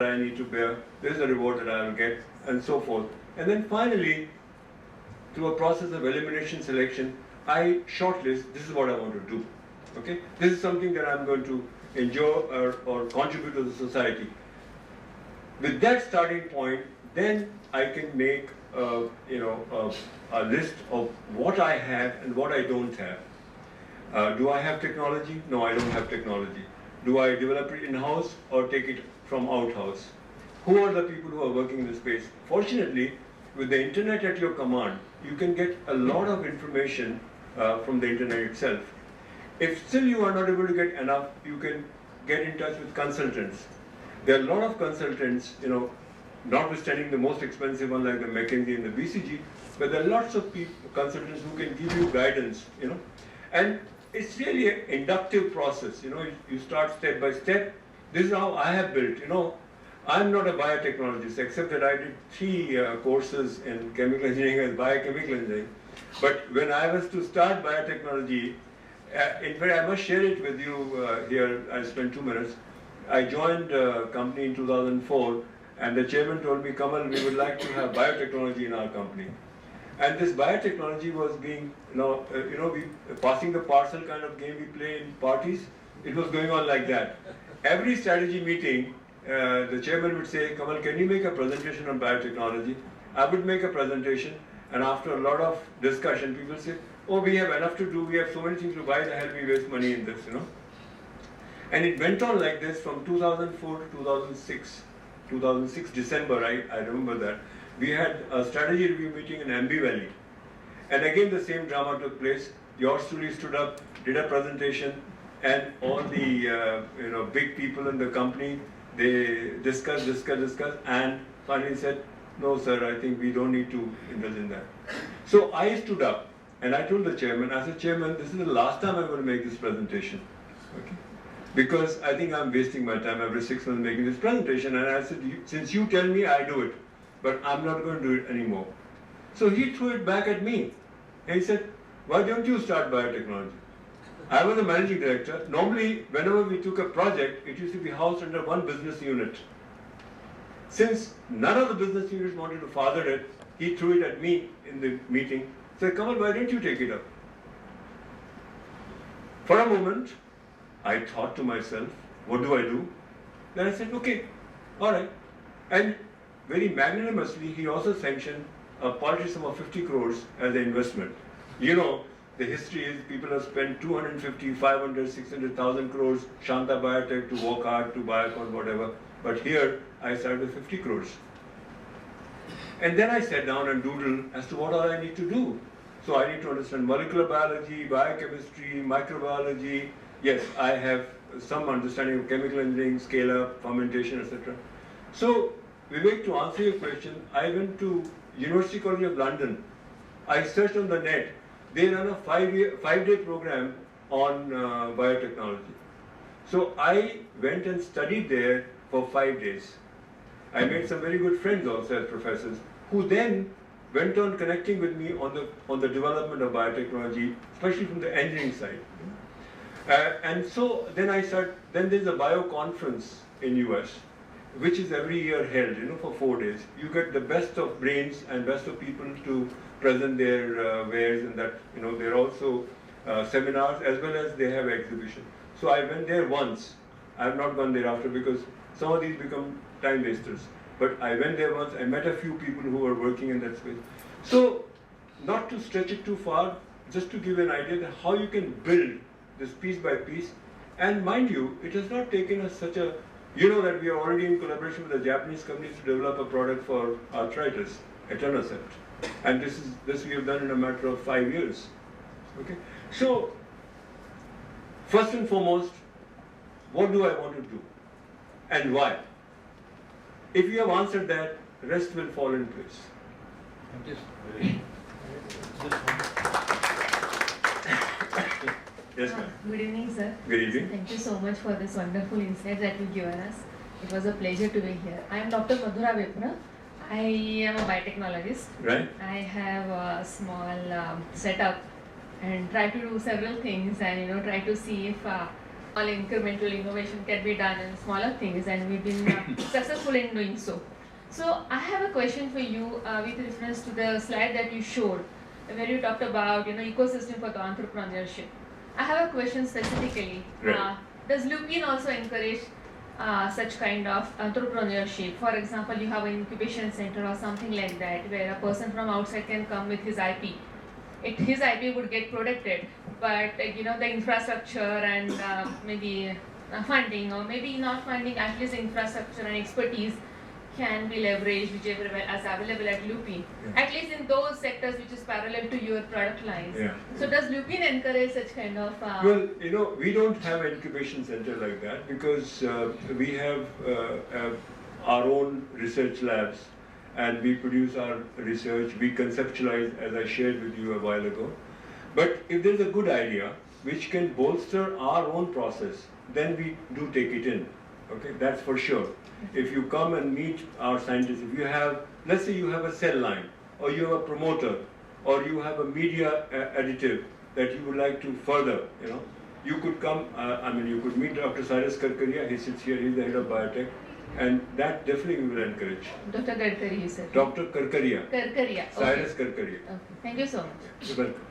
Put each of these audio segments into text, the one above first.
I need to bear, this is the reward that I will get, and so forth. And then finally, through a process of elimination selection, I shortlist, this is what I want to do. Okay? This is something that I'm going to enjoy or contribute to the society. With that starting point, then I can make a list of what I have and what I don't have. Do I have technology? No, I don't have technology. Do I develop it in-house or take it from out-house? Who are the people who are working in this space? Fortunately, with the internet at your command, you can get a lot of information from the internet itself. If still you are not able to get enough, you can get in touch with consultants. There are a lot of consultants, notwithstanding the most expensive one like the McKinsey and the BCG, but there are lots of consultants who can give you guidance, and it's really an inductive process. You start step by step. This is how I have built. I'm not a biotechnologist, except that I did 3 courses in chemical engineering as biochemical engineering. But when I was to start biotechnology, in fact, I must share it with you here. I spent 2 minutes. I joined a company in 2004, and the chairman told me, Kamal, we would like to have biotechnology in our company. And this biotechnology was being, we passing the parcel kind of game we play in parties. It was going on like that. Every strategy meeting, the chairman would say, Kamal, can you make a presentation on biotechnology? I would make a presentation, and after a lot of discussion, people say, oh, we have enough to do, we have so many things to do, why the hell we waste money in this, And it went on like this from 2004 to 2006. 2006 December, I remember that. We had a strategy review meeting in MB Valley. And again the same drama took place. Yours truly stood up, did a presentation, and all the big people in the company, they discussed, and finally said, no sir, I think we don't need to indulge in that. So I stood up and I told the chairman, I said, Chairman, this is the last time I'm going to make this presentation. Okay? Because I think I'm wasting my time every 6 months making this presentation. And I said, since you tell me, I do it. But I'm not going to do it anymore. So he threw it back at me. And he said, why don't you start biotechnology? I was a managing director. Normally, whenever we took a project, it used to be housed under one business unit. Since none of the business units wanted to father it, he threw it at me in the meeting. Said, Kamal, why don't you take it up? For a moment, I thought to myself, what do I do? Then I said, okay, all right. And very magnanimously, he also sanctioned a policy sum of 50 crores as an investment. The history is people have spent 250, 500, 600,000 crores, Shanta Biotech to work hard, to Biocon, whatever. But here, I started with 50 crores. And then I sat down and doodled as to what all I need to do. So I need to understand molecular biology, biochemistry, microbiology. Yes, I have some understanding of chemical engineering, scale-up, fermentation, etc. So, Vivek, to answer your question, I went to University College of London. I searched on the net. They run a 5-day program on biotechnology. So I went and studied there for 5 days. I made some very good friends also as professors, who then went on connecting with me on the development of biotechnology, especially from the engineering side. And so then then there's a bio conference in US, which is every year held, for 4 days. You get the best of brains and best of people to present their wares, and that, there are also seminars as well as they have exhibition. So I went there once. I have not gone there after because some of these become time wasters. But I went there once, I met a few people who were working in that space. So, not to stretch it too far, just to give an idea that how you can build this piece by piece. And mind you, it has not taken us such a, that we are already in collaboration with the Japanese companies to develop a product for arthritis, etanercept. And this we have done in a matter of 5 years. Okay? So, first and foremost, what do I want to do? And why? If you have answered that, the rest will fall in place. Yes, ma'am. Good evening, sir. Good evening. Thank you so much for this wonderful insight that you've given us. It was a pleasure to be here. I am Dr. Madhura Vipra. I am a biotechnologist. Right. I have a small setup and try to do several things and try to see if all incremental innovation can be done in smaller things, and we've been successful in doing so. So I have a question for you with reference to the slide that you showed, where you talked about ecosystem for the entrepreneurship. I have a question specifically. Right. Does LoopIn also encourage such kind of entrepreneurship? For example, you have an incubation center or something like that, where a person from outside can come with his IP. His IP would get protected, but the infrastructure and maybe funding, or maybe not funding, at least infrastructure and expertise can be leveraged, whichever is available at LoopIn. Yeah. At least in those sectors which is parallel to your product lines. Yeah. So does LoopIn encourage such kind of? Well, we don't have an incubation center like that because we have our own research labs, and we produce our research, we conceptualize, as I shared with you a while ago. But if there's a good idea which can bolster our own process, then we do take it in. Okay, that's for sure. If you come and meet our scientists, if you have, let's say you have a cell line, or you have a promoter, or you have a media additive that you would like to further, you could come, you could meet Dr. Cyrus Karkaria, he sits here, he's the head of biotech, and that definitely we will encourage. Dr. Karkaria, you said? Dr. Karkaria. Karkaria. Cyrus Karkaria. Okay. Thank you so much. You're welcome.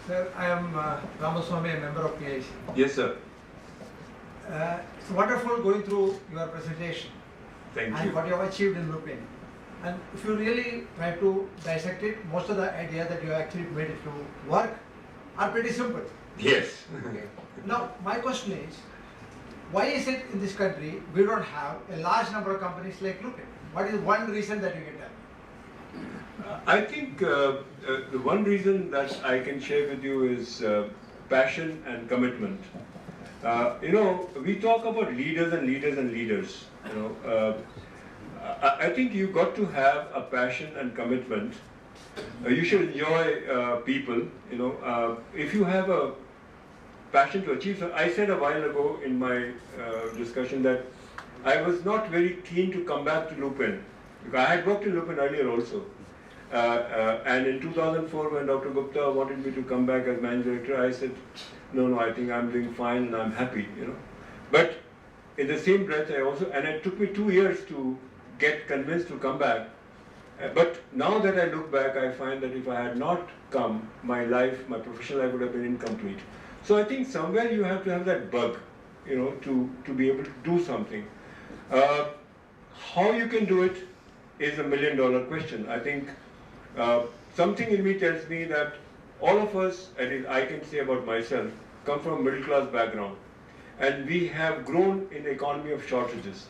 Sir, I am Ramaswamy, a member of PIC. Yes, sir. It's wonderful going through your presentation Thank and you. what you have achieved in LoopIn. And if you really try to dissect it, most of the ideas that you actually made it to work are pretty simple. Yes. Now, my question is, why is it in this country we don't have a large number of companies like LoopIn? What is one reason that you can tell? I think the one reason that I can share with you is passion and commitment. We talk about leaders and leaders and leaders. I think you got to have a passion and commitment. You should enjoy people. If you have a passion to achieve. So I said a while ago in my discussion that I was not very keen to come back to LoopIn. Because I had worked in LoopIn earlier also. And in 2004, when Dr. Gupta wanted me to come back as managing director, I said, no, I think I'm doing fine and I'm happy, But in the same breath, and it took me 2 years to get convinced to come back. But now that I look back, I find that if I had not come, my professional life would have been incomplete. So I think somewhere you have to have that bug, to be able to do something. How you can do it is $1 million question. I think something in me tells me that all of us, at least I can say about myself, come from a middle class background, and we have grown in the economy of shortages.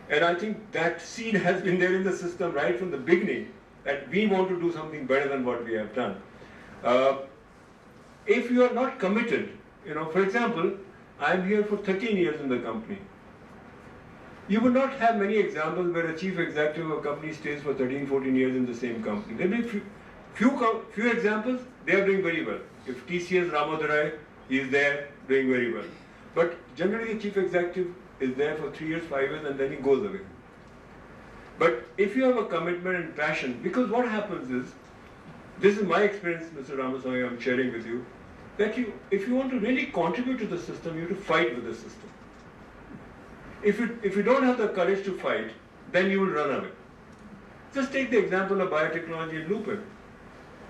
And I think that seed has been there in the system right from the beginning, that we want to do something better than what we have done. If you are not committed, for example, I'm here for 13 years in the company. You would not have many examples where a chief executive of a company stays for 13, 14 years in the same company. There may be few examples, they are doing very well. If TCS Ramodarai, he is there doing very well. But generally the chief executive is there for 3 years, 5 years, and then he goes away. But if you have a commitment and passion, because what happens is, this is my experience, Mr. Ramaswamy, I'm sharing with you, that if you want to really contribute to the system, you have to fight with the system. If you don't have the courage to fight, then you will run away. Just take the example of biotechnology in LoopIn.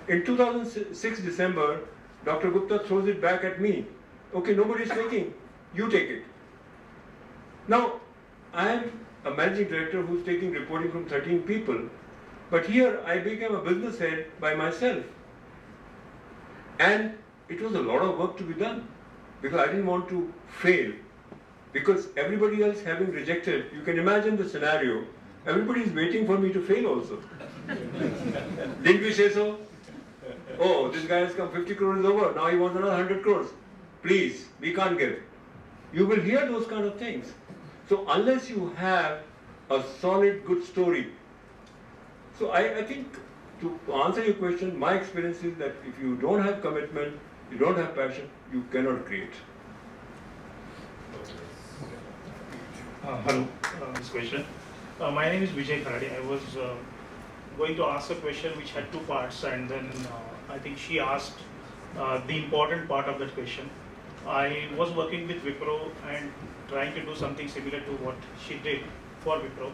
In 2006 December, Dr. Gupta throws it back at me. Okay, nobody's taking, you take it. Now, I am a managing director who's taking reporting from 13 people, but here I became a business head by myself. And it was a lot of work to be done, because I didn't want to fail. Because everybody else having rejected, you can imagine the scenario, everybody is waiting for me to fail also. Didn't we say so? Oh, this guy has come 50 crores over, now he wants another 100 crores. Please, we can't give. You will hear those kind of things. So unless you have a solid, good story. So I think to answer your question, my experience is that if you don't have commitment, you don't have passion, you cannot create. Hello, this question. My name is Vijay Karade. I was going to ask a question which had two parts, and then I think she asked the important part of that question. I was working with Wipro and trying to do something similar to what she did for Wipro.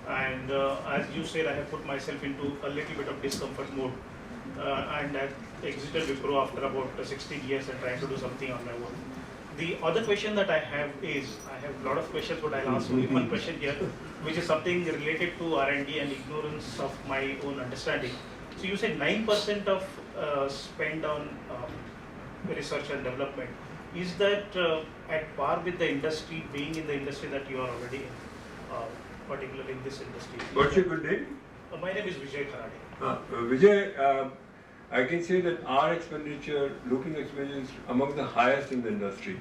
And as you said, I have put myself into a little bit of discomfort mode. And I exited Wipro after about 16 years and trying to do something on my own. The other question that I have is, I have a lot of questions, but I'll ask only one question here, which is something related to R&D and ignorance of my own understanding. So you said 9% of spend on research and development. Is that at par with the industry, being in the industry that you are already in, particularly in this industry? What's your good name? My name is Vijay Kharade. Vijay, I can say that our expenditure, LoopIn expenditure, is among the highest in the industry.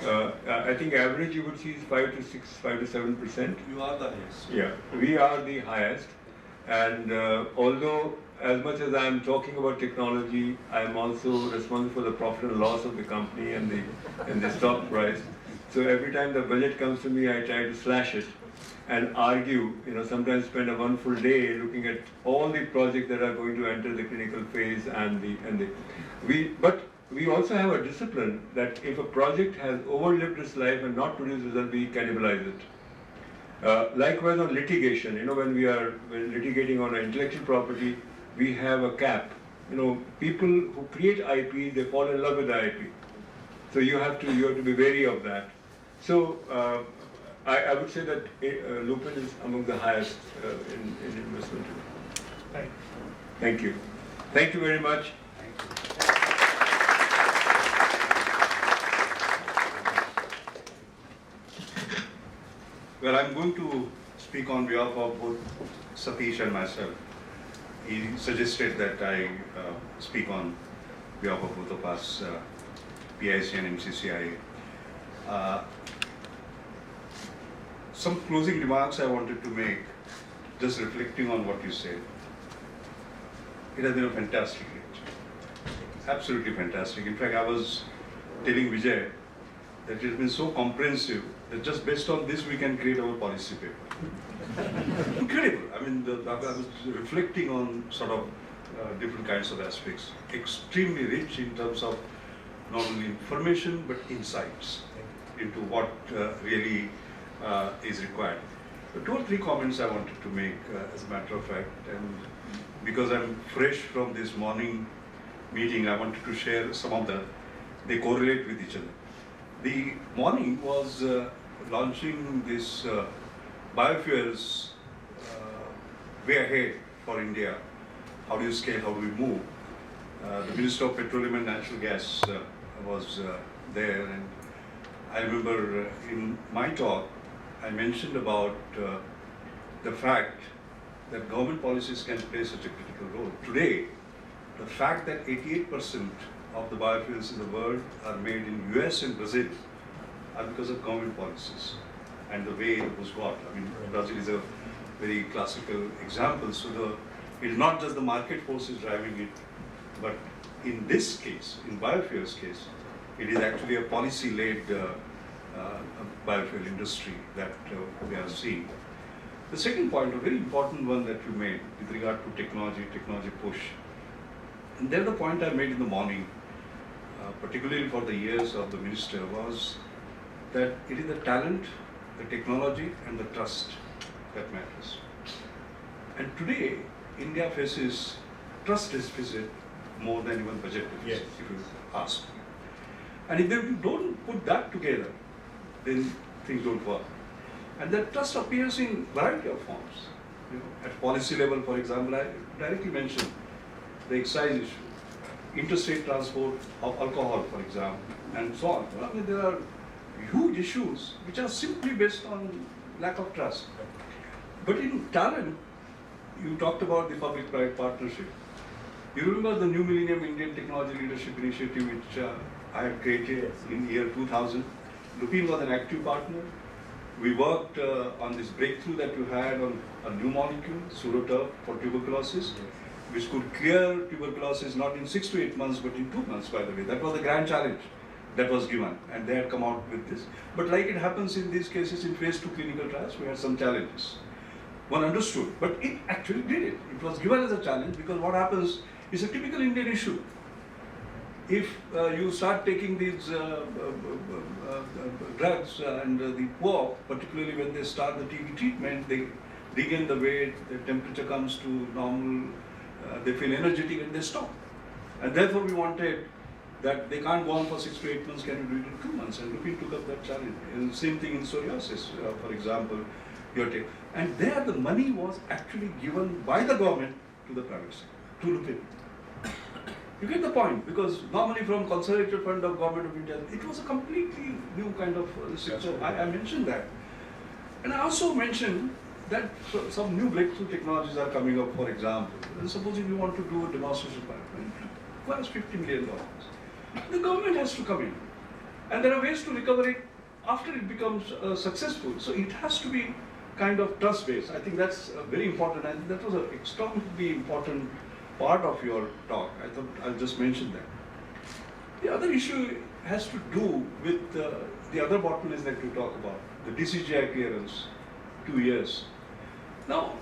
I think average you would see is 5 to 7%. You are the highest. Yeah, we are the highest. And although as much as I am talking about technology, I am also responsible for the profit and loss of the company and the stock price. So every time the budget comes to me, I try to slash it and argue, sometimes spend a one full day looking at all the projects that are going to enter the clinical phase but we also have a discipline that if a project has overlived its life and not produced result, we cannibalize it. Likewise on litigation, when we are litigating on intellectual property, we have a cap. People who create IP, they fall in love with the IP. So you have to be wary of that. So I would say that LoopIn is among the highest in investment. Thank you. Thank you very much. Well, I'm going to speak on behalf of both Satish and myself. He suggested that I speak on behalf of both of us, PIC and MCCIA. Some closing remarks I wanted to make, just reflecting on what you said. It has been a fantastic lecture. Absolutely fantastic. In fact, I was telling Vijay that it has been so comprehensive that just based on this we can create our policy paper. Incredible. I mean, I was reflecting on sort of different kinds of aspects. Extremely rich in terms of not only information but insights into what really is required. But 2 or 3 comments I wanted to make as a matter of fact, and because I'm fresh from this morning meeting, I wanted to share some of they correlate with each other. The morning was launching this biofuels way ahead for India. How do you scale, how do we move? The Minister of Petroleum and Natural Gas was there, and I remember in my talk, I mentioned about the fact that government policies can play such a critical role. Today, the fact that 88% of the biofuels in the world are made in US and Brazil are because of government policies and the way it was got. I mean, Brazil is a very classical example. So it is not just the market forces driving it, but in this case, in biofuels case, it is actually a policy-led biofuel industry that we are seeing. The second point, a very important one that you made with regard to technology push. And then the point I made in the morning, particularly for the years of the minister, was that it is the talent, the technology and the trust that matters. And today, India faces trust deficit more than even budget deficit, if you ask. And if they don't put that together, then things don't work. And that trust appears in variety of forms. At policy level, for example, I directly mentioned the excise issue, interstate transport of alcohol, for example, and so on. I mean, there are huge issues which are simply based on lack of trust. But in talent, you talked about the public-private partnership. You remember the New Millennium Indian Technology Leadership Initiative, which I had created in the year 2000. Lupin was an active partner. We worked on this breakthrough that you had on a new molecule, Suroturf, for tuberculosis, which could clear tuberculosis not in 6 to 8 months, but in 2 months, by the way. That was the grand challenge that was given, and they had come out with this. But like it happens in these cases in phase 2 clinical trials, we had some challenges. One understood, but it actually did it. It was given as a challenge because what happens is a typical Indian issue. If you start taking these drugs and the poor, particularly when they start the TB treatment, they regain the weight, the temperature comes to normal, they feel energetic and they stop. And therefore we wanted that they can't go on for 6 to 8 months, can you do it in 2 months? And Lupin took up that challenge. And same thing in psoriasis, for example, your take. And there the money was actually given by the government to the private sector, to Lupin. You get the point, because normally from Consolidated Fund of Government of India, it was a completely new kind of sector. I mentioned that. And I also mentioned that some new breakthrough technologies are coming up, for example. And supposing you want to do a demonstration pipeline, it requires $50 million. The government has to come in. And there are ways to recover it after it becomes successful. So it has to be kind of trust-based. I think that's very important, and that was an extremely important part of your talk. I thought I'll just mention that. The other issue has to do with the other bottlenecks that you talk about, the DCGI clearance, 2 years. Now,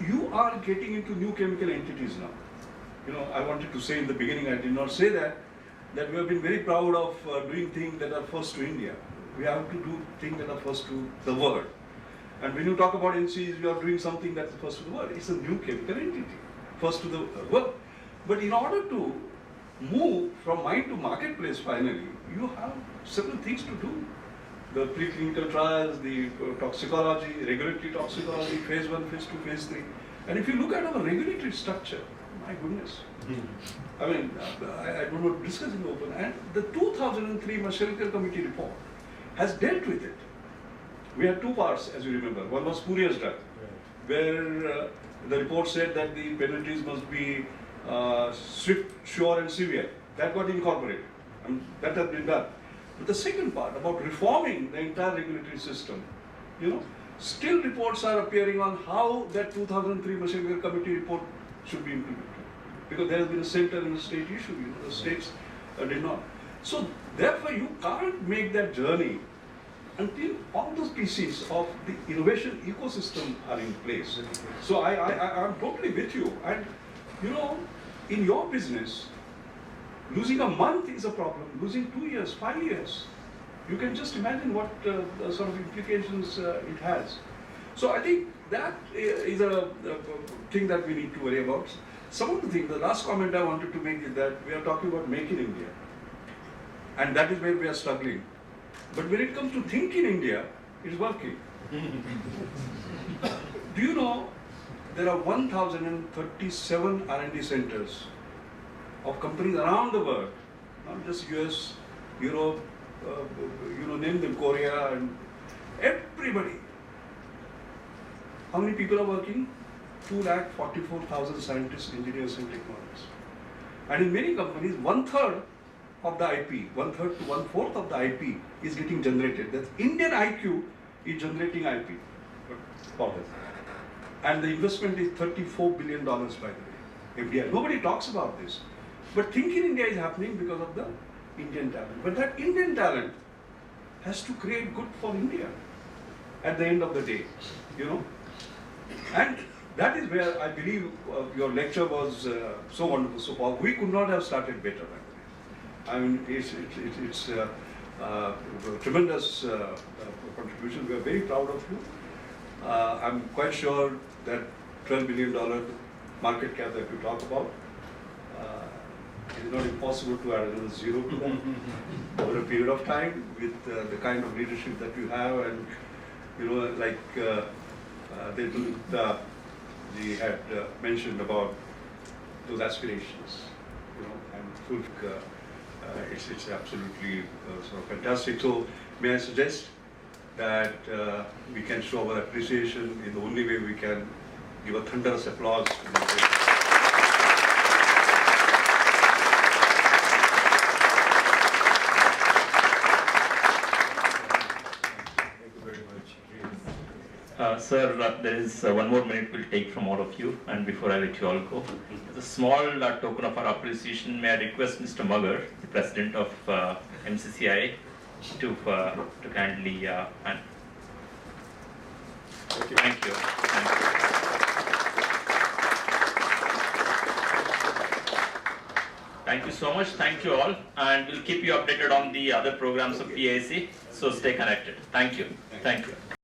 you are getting into new chemical entities now. You know, I wanted to say in the beginning, I did not say that we have been very proud of doing things that are first to India. We have to do things that are first to the world. And when you talk about NCs, you are doing something that's first to the world. It's a new chemical entity, first to the world. But in order to move from mind to marketplace finally, you have several things to do. The preclinical trials, the toxicology, regulatory toxicology, phase 1, phase 2, phase 3. And if you look at our regulatory structure, my goodness. I mean, I don't want to discuss in open. And the 2003 Mashalkar Committee report has dealt with it. We had 2 parts, as you remember. One was spurious drug, where the report said that the penalties must be swift, sure, and severe. That got incorporated. That has been done. But the second part about reforming the entire regulatory system, you know, still reports are appearing on how that 2003 Mashalkar Committee report should be implemented. Because there has been a center and a state issue, you know, the states did not. So therefore you can't make that journey until all those pieces of the innovation ecosystem are in place. So I'm totally with you. And you know, in your business, losing a month is a problem. Losing 2 years, 5 years, you can just imagine what sort of implications it has. So I think that is a thing that we need to worry about. Some of the things, the last comment I wanted to make is that we are talking about Make in India. And that is where we are struggling. But when it comes to Think in India, it's working. Do you know there are 1,037 R&D centers of companies around the world, not just US, Europe, you know, name them, Korea, and everybody. How many people are working? 244,000 scientists, engineers, and technologists. And in many companies, 1/3 of the IP, 1/3 to 1/4 of the IP is getting generated. That's Indian IQ is generating IP for this. And the investment is $34 billion, by the way, FDI. Nobody talks about this. But Think in India is happening because of the Indian talent. But that Indian talent has to create good for India at the end of the day, you know. And that is where I believe your lecture was so wonderful, so powerful. We could not have started better, by the way. I mean, it's a tremendous contribution. We are very proud of you. I'm quite sure that $12 billion market cap that you talk about, it is not impossible to add another zero to that over a period of time with the kind of leadership that you have, and you know, like they had mentioned about those aspirations, you know, and full. It's absolutely sort of fantastic. So may I suggest that we can show our appreciation in the only way we can, give a thunderous applause to the Sir, there is 1 more minute we'll take from all of you, and before I let you all go, as a small token of our appreciation, may I request Mr. Magar, the President of MCCIA, to kindly. Thank you. Thank you. Thank you so much. Thank you all. And we'll keep you updated on the other programs of PAC. So stay connected. Thank you. Thank you.